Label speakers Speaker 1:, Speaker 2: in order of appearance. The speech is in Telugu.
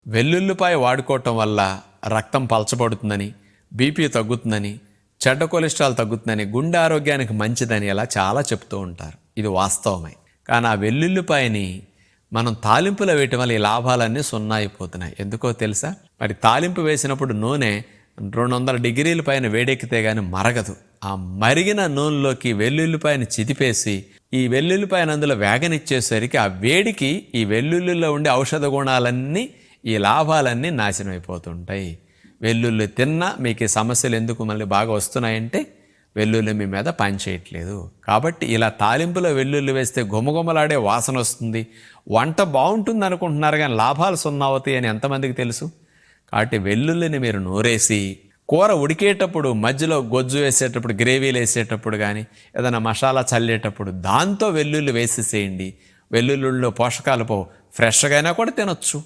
Speaker 1: వెల్లుల్లిపాయ వాడుకోవటం వల్ల రక్తం పలచబడుతుందని, బీపీ తగ్గుతుందని, చెడ్డ కొలెస్ట్రాల్ తగ్గుతుందని, గుండె ఆరోగ్యానికి మంచిదని ఇలా చాలా చెప్తూ ఉంటారు. ఇది వాస్తవమే. కానీ ఆ వెల్లుల్లిపాయని మనం తాలింపులో వేయటం వల్ల ఈ లాభాలన్నీ సున్నా అయిపోతున్నాయి. ఎందుకో తెలుసా? మరి తాలింపు వేసినప్పుడు నూనె 200 డిగ్రీల పైన వేడెక్కితే కానీ మరగదు. ఆ మరిగిన నూనెలోకి వెల్లుల్లిపాయని చిదిపేసి ఈ వెల్లుల్లిపాయను అందులో వేగనిచ్చేసరికి ఆ వేడికి ఈ వెల్లుల్లిలో ఉండే ఔషధ గుణాలన్నీ, ఈ లాభాలన్నీ నాశనం అయిపోతుంటాయి. వెల్లుల్లి తిన్నా మీకు ఈ సమస్యలు ఎందుకు మళ్ళీ బాగా వస్తున్నాయంటే వెల్లుల్లి మీ మీద పనిచేయట్లేదు. కాబట్టి ఇలా తాలింపులో వెల్లుల్లి వేస్తే గుమగుమలాడే వాసన వస్తుంది, వంట బాగుంటుంది అనుకుంటున్నారు కానీ లాభాలు సున్నా అవుతాయి అని ఎంతమందికి తెలుసు? కాబట్టి వెల్లుల్లిని మీరు నూరేసి కూర ఉడికేటప్పుడు మధ్యలో గొజ్జు వేసేటప్పుడు, గ్రేవీలు వేసేటప్పుడు కానీ ఏదైనా మసాలా చల్లేటప్పుడు దాంతో వెల్లుల్లి వేసేసేయండి. వెల్లుల్లిలో పోషకాలు ఫ్రెష్గా అయినా కూడా తినొచ్చు.